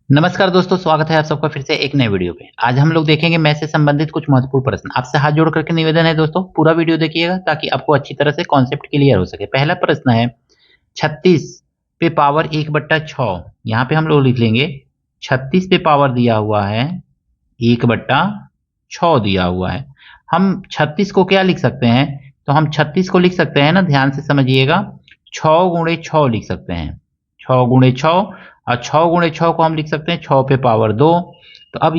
नमस्कार दोस्तों, स्वागत है आप सबका फिर से एक नए वीडियो पे। आज हम लोग देखेंगे मैथ से संबंधित कुछ महत्वपूर्ण प्रश्न। आपसे हाथ जोड़ करके निवेदन है दोस्तों, पूरा वीडियो देखिएगा ताकि आपको अच्छी तरह से कॉन्सेप्ट क्लियर हो सके। पहला प्रश्न है 36 पे पावर 1/6। यहाँ पे हम लोग लिख लेंगे 36 पे पावर दिया हुआ है 1/6 दिया हुआ है। हम 36 को क्या लिख सकते हैं? तो हम 36 को लिख सकते हैं ना, ध्यान से समझिएगा, 6 गुणे 6 लिख सकते हैं। 6 गुणे 6, और 6 गुणे 6 को हम लिख सकते हैं 6 पे पावर 2। तो अब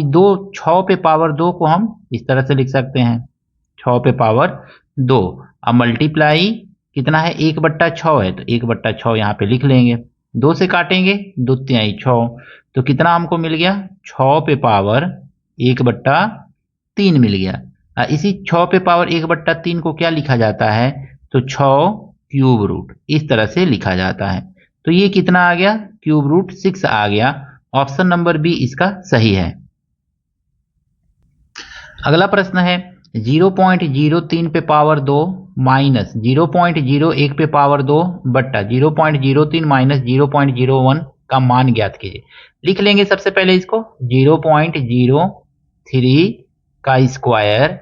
6 पे पावर 2 को हम इस तरह से लिख सकते हैं, 6 पे पावर 2। अब मल्टीप्लाई कितना है? 1/6 है, तो 1/6 यहाँ पे लिख लेंगे। 2 से काटेंगे, 2 तिहाई 6, तो कितना हमको मिल गया? 6 पे पावर 1/3 मिल गया। इसी 6 पे पावर 1/3 को क्या लिखा जाता है? तो 6 क्यूब रूट, इस तरह से लिखा जाता है। तो ये कितना आ गया? क्यूब रूट 6 आ गया। ऑप्शन नंबर बी इसका सही है। अगला प्रश्न है 0.03 पे पावर 2 माइनस 0.01 पे पावर 2 बट्टा 0.03 माइनस 0.01 का मान ज्ञात कीजिए। लिख लेंगे सबसे पहले इसको, 0.03 का स्क्वायर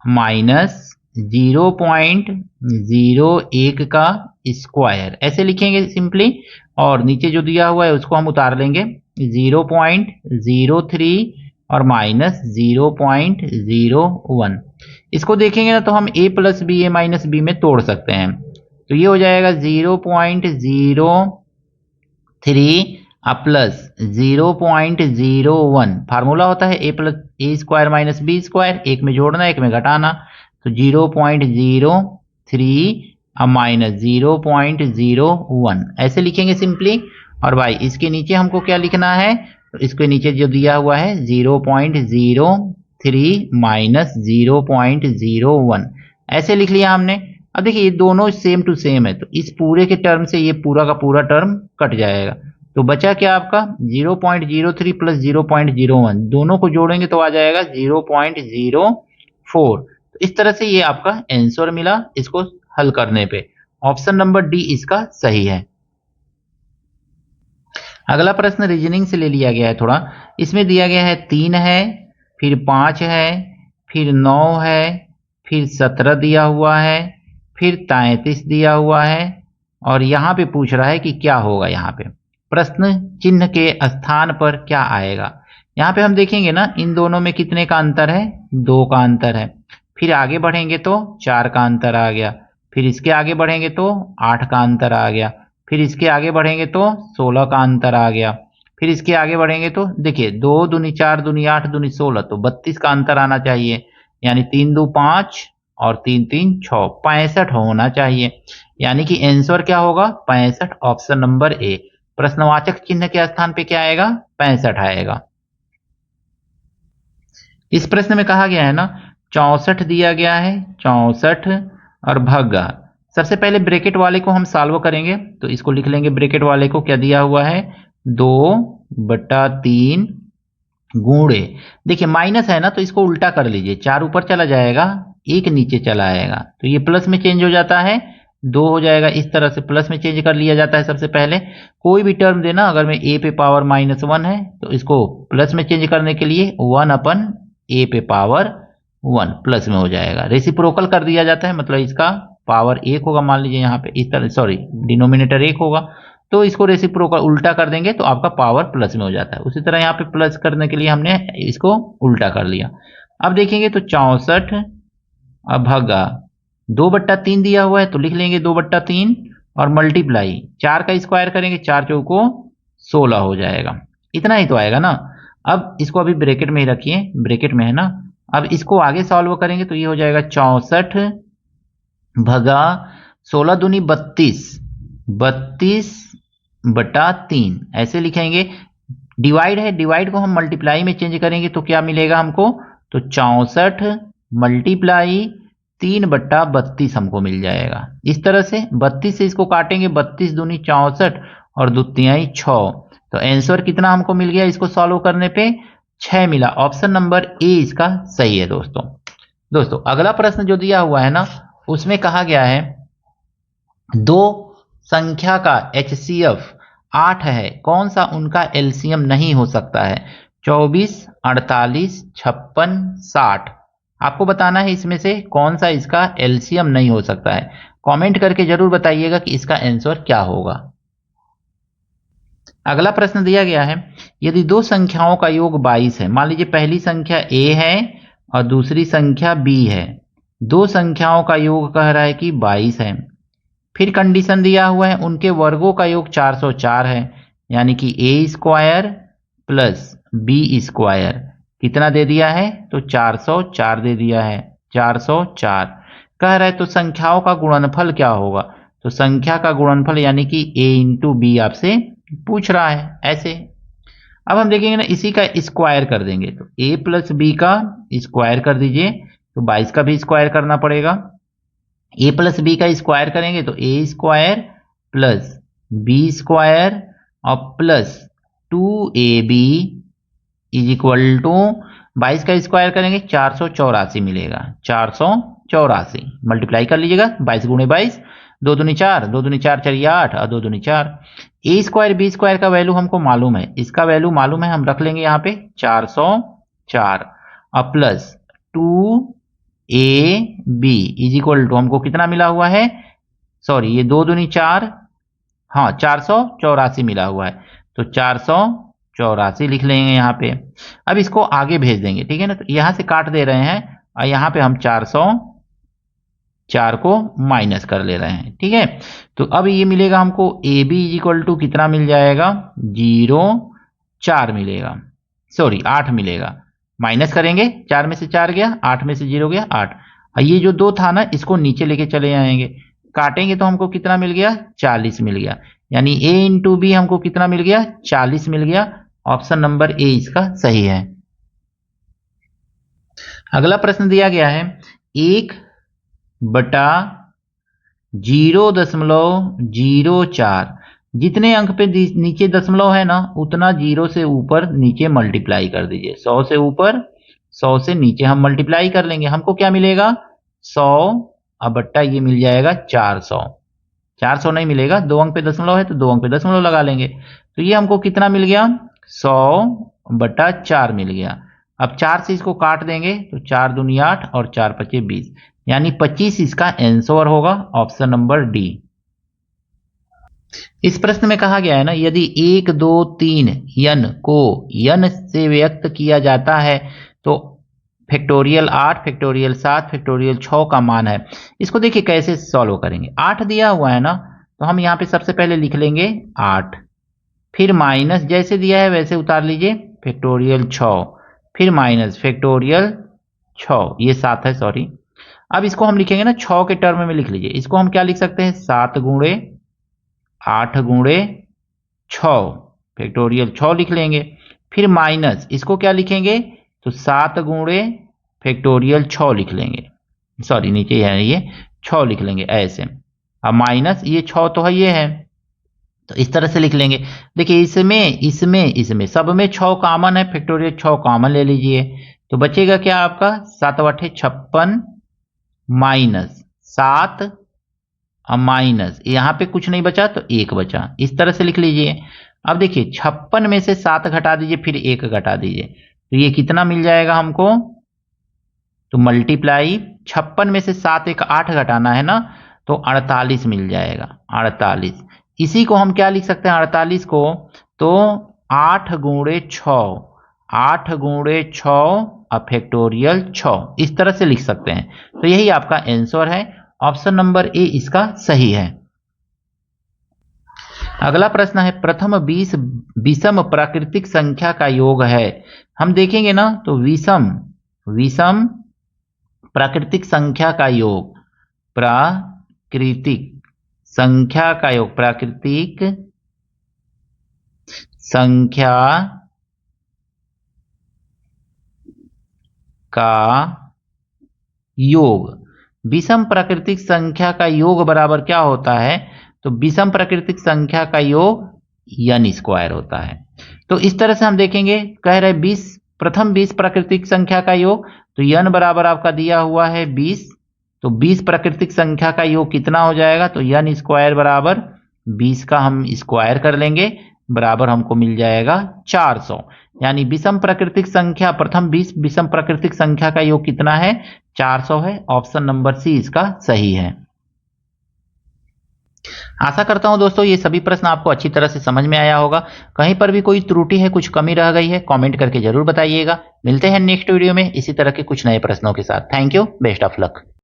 माइनस 0.01 का स्क्वायर, ऐसे लिखेंगे सिंपली। और नीचे जो दिया हुआ है उसको हम उतार लेंगे, 0.03 और माइनस 0.01। इसको देखेंगे ना तो हम a plus B A minus B में तोड़ सकते हैं। तो ये हो जाएगा 0.03 प्लस 0.01। फार्मूला होता है a plus A square minus B square, एक में जोड़ना एक में घटाना। तो 0.03 माइनस 0.01 ऐसे लिखेंगे सिंपली। और भाई इसके नीचे हमको क्या लिखना है? तो इसके नीचे जो दिया हुआ है 0.03 माइनस 0.01 ऐसे लिख लिया हमने। अब देखिए ये दोनों सेम टू सेम है, तो इस पूरे के टर्म से ये पूरा का पूरा टर्म कट जाएगा। तो बचा क्या आपका? 0.03 प्लस 0.01, दोनों को जोड़ेंगे तो आ जाएगा 0.04। तो इस तरह से ये आपका आंसर मिला इसको हल करने पे। ऑप्शन नंबर डी इसका सही है। अगला प्रश्न रीजनिंग से ले लिया गया है थोड़ा। इसमें दिया गया है 3 है, फिर 5 है, फिर 9 है, फिर 17 दिया हुआ है, फिर 33 दिया हुआ है, और यहाँ पे पूछ रहा है कि क्या होगा। यहाँ पे प्रश्न चिन्ह के स्थान पर क्या आएगा। यहाँ पे हम देखेंगे ना, इन दोनों में कितने का अंतर है? 2 का अंतर है। फिर आगे बढ़ेंगे तो 4 का अंतर आ गया। फिर इसके आगे बढ़ेंगे तो 8 का अंतर आ गया। फिर इसके आगे बढ़ेंगे तो 16 का अंतर आ गया। फिर इसके आगे बढ़ेंगे तो देखिए 2 दूनी 4 दूनी 8 दूनी 16, तो 32 का अंतर आना चाहिए। यानी 3 2 5 और 3 3 6, 65 होना चाहिए। यानी कि आंसर क्या होगा? 65। Option number A. प्रश्नवाचक चिन्ह के स्थान पे क्या आएगा? 65 आएगा। इस प्रश्न में कहा गया है ना, 64 दिया गया है, 64 और भग्गा। सबसे पहले ब्रैकेट वाले को हम सॉल्व करेंगे, तो इसको लिख लेंगे। ब्रैकेट वाले को क्या दिया हुआ है? 2/3 गुणे, देखिए माइनस है ना तो इसको उल्टा कर लीजिए, 4 ऊपर चला जाएगा, 1 नीचे चला आएगा, तो ये प्लस में चेंज हो जाता है, 2 हो जाएगा। इस तरह से प्लस में चेंज कर लिया जाता है। सबसे पहले कोई भी टर्म देना, अगर में a पे पावर -1 है तो इसको प्लस में चेंज करने के लिए 1/a पे पावर 1 प्लस में हो जाएगा। रेसिप्रोकल कर दिया जाता है, मतलब इसका पावर 1 होगा, मान लीजिए यहाँ पे इस तरह, सॉरी डिनोमिनेटर 1 होगा, तो इसको रेसिप्रोकल उल्टा कर देंगे तो आपका पावर प्लस में हो जाता है। उसी तरह यहाँ पे प्लस करने के लिए हमने इसको उल्टा कर लिया। अब देखेंगे तो 64 अब भागा 2/3 दिया हुआ है, तो लिख लेंगे 2/3 और मल्टीप्लाई 4 का स्क्वायर करेंगे, 4 चौको 16 हो जाएगा। इतना ही तो आएगा ना। अब इसको अभी ब्रैकेट में ही रखिए, ब्रैकेट में है ना। अब इसको आगे सॉल्व करेंगे तो ये हो जाएगा 64 भगा 16 दूनी 32, 32/3 ऐसे लिखेंगे। डिवाइड है, डिवाइड को हम मल्टीप्लाई में चेंज करेंगे तो क्या मिलेगा हमको? तो 64 मल्टीप्लाई 3/32 हमको मिल जाएगा। इस तरह से 32 से इसको काटेंगे, 32 दूनी 64 और 2 तिहाई 6, तो आंसर कितना हमको मिल गया? इसको सॉल्व करने पे 6 मिला। ऑप्शन नंबर ए इसका सही है दोस्तों अगला प्रश्न जो दिया हुआ है ना, उसमें कहा गया है 2 संख्या का HCF 8 है, कौन सा उनका एलसीएम नहीं हो सकता है? 24, 48, 56, 60। आपको बताना है इसमें से कौन सा इसका एलसीएम नहीं हो सकता है। कमेंट करके जरूर बताइएगा कि इसका आंसर क्या होगा। अगला प्रश्न दिया गया है, यदि दो संख्याओं का योग 22 है, मान लीजिए पहली संख्या a है और दूसरी संख्या b है, दो संख्याओं का योग कह रहा है कि 22 है। फिर कंडीशन दिया हुआ है उनके वर्गों का योग 404 है, यानी कि a square plus b square कितना दे दिया है? तो 404 दे दिया है, 404 कह रहा है। तो संख्याओं का गुणनफल क्या होगा? तो संख्या का गुणनफल यानी कि a इंटू बी आपसे पूछ रहा है ऐसे। अब हम देखेंगे ना, इसी का स्क्वायर कर देंगे, तो a प्लस बी का स्क्वायर कर दीजिए, तो 22 का भी स्क्वायर करना पड़ेगा। a प्लस बी का स्क्वायर करेंगे तो a square plus B square और plus 2ab is equal to 22 का स्क्वायर करेंगे 484 मिलेगा, 484 मल्टीप्लाई कर लीजिएगा, 22 गुणे 22, 2 दूनी 4, 2 दूनी 4 4 8 और 2 दूनी 4। ए स्क्वायर बी स्क्वायर का वैल्यू हमको मालूम है, इसका वैल्यू मालूम है, हम रख लेंगे यहाँ पे 404 और plus 2ab is equal to हमको कितना मिला हुआ है? सॉरी, ये 2 दूनी 4, हाँ 484 मिला हुआ है, तो 484 लिख लेंगे यहाँ पे। अब इसको आगे भेज देंगे, ठीक है ना, तो यहाँ से काट दे रहे हैं और यहाँ पे हम 404 को माइनस कर ले रहे हैं, ठीक है। तो अब ये मिलेगा हमको A B is equal to कितना मिल जाएगा? 0,4 मिलेगा, सॉरी 8 मिलेगा। माइनस करेंगे, 4 में से 4 गया, 8 में से 0 गया 8। और ये जो 2 था ना, इसको नीचे लेके चले आएंगे, काटेंगे तो हमको कितना मिल गया? 40 मिल गया, यानी a इंटू बी हमको कितना मिल गया? 40 मिल गया। ऑप्शन नंबर ए इसका सही है। अगला प्रश्न दिया गया है, 1/0.04, जितने अंक पे नीचे दशमलव है ना, उतना 0 से ऊपर नीचे मल्टीप्लाई कर दीजिए। 100 से ऊपर 100 से नीचे हम मल्टीप्लाई कर लेंगे, हमको क्या मिलेगा? 100 और बट्टा ये मिल जाएगा 400। 400 नहीं मिलेगा, 2 अंक पे दशमलव है तो 2 अंक पे दशमलव लगा लेंगे, तो ये हमको कितना मिल गया? 100/4 मिल गया। अब 4 से इसको काट देंगे तो 4 दूनी 8 और 4 पचे 20, यानी 25 इसका आंसर होगा, ऑप्शन नंबर डी। इस प्रश्न में कहा गया है ना, यदि 1 2 3 n को n से व्यक्त किया जाता है तो फैक्टोरियल 8, फैक्टोरियल 7, फैक्टोरियल 6 का मान है। इसको देखिए कैसे सॉल्व करेंगे। 8 दिया हुआ है ना, तो हम यहाँ पे सबसे पहले लिख लेंगे 8, फिर माइनस जैसे दिया है वैसे उतार लीजिए, फैक्टोरियल 6, फिर माइनस फैक्टोरियल 6, ये 7 है सॉरी। अब इसको हम लिखेंगे ना 6 के टर्म में लिख लीजिए, इसको हम क्या लिख सकते हैं? 7 गुणे 8 गुणे 6, फैक्टोरियल 6 लिख लेंगे, फिर माइनस इसको क्या लिखेंगे? तो 7 गुणे फैक्टोरियल 6 लिख लेंगे, सॉरी नीचे है ये 6 लिख लेंगे ऐसे। अब माइनस ये 6 तो है, ये है, तो इस तरह से लिख लेंगे। देखिए इसमें सब में 6 कॉमन है, फैक्टोरियल 6 कॉमन ले लीजिए, तो बचेगा क्या आपका? 7 8 56 माइनस 7 और माइनस यहाँ पे कुछ नहीं बचा तो 1 बचा, इस तरह से लिख लीजिए। अब देखिए 56 में से 7 घटा दीजिए, फिर 1 घटा दीजिए, तो ये कितना मिल जाएगा हमको? तो मल्टीप्लाई 56 में से 7 1 8 घटाना है ना, तो 48 मिल जाएगा, 48। इसी को हम क्या लिख सकते हैं 48 को? तो 8 गुणे 6, 8 गुणे 6 और फैक्टोरियल 6, इस तरह से लिख सकते हैं। तो यही आपका आंसर है, ऑप्शन नंबर ए इसका सही है। अगला प्रश्न है, प्रथम 20 विषम प्राकृतिक संख्या का योग है। हम देखेंगे ना, तो विषम प्राकृतिक संख्या का योग, प्राकृतिक संख्या का योग, प्राकृतिक संख्या का योग, विषम प्राकृतिक संख्या का योग बराबर क्या होता है? तो विषम प्राकृतिक संख्या का योग n स्क्वायर होता है। तो इस तरह से हम देखेंगे, कह रहे 20 प्रथम 20 प्राकृतिक संख्या का योग, तो n बराबर आपका दिया हुआ है 20, तो 20 प्राकृतिक संख्या का योग कितना हो जाएगा? तो n स्क्वायर बराबर 20 का हम स्क्वायर कर लेंगे, बराबर हमको मिल जाएगा 400। यानी विषम प्राकृतिक संख्या, प्रथम 20 विषम प्राकृतिक संख्या का योग कितना है? 400 है। ऑप्शन नंबर सी इसका सही है। आशा करता हूं दोस्तों ये सभी प्रश्न आपको अच्छी तरह से समझ में आया होगा। कहीं पर भी कोई त्रुटि है, कुछ कमी रह गई है, कमेंट करके जरूर बताइएगा। मिलते हैं नेक्स्ट वीडियो में इसी तरह के कुछ नए प्रश्नों के साथ। Thank you, best of luck.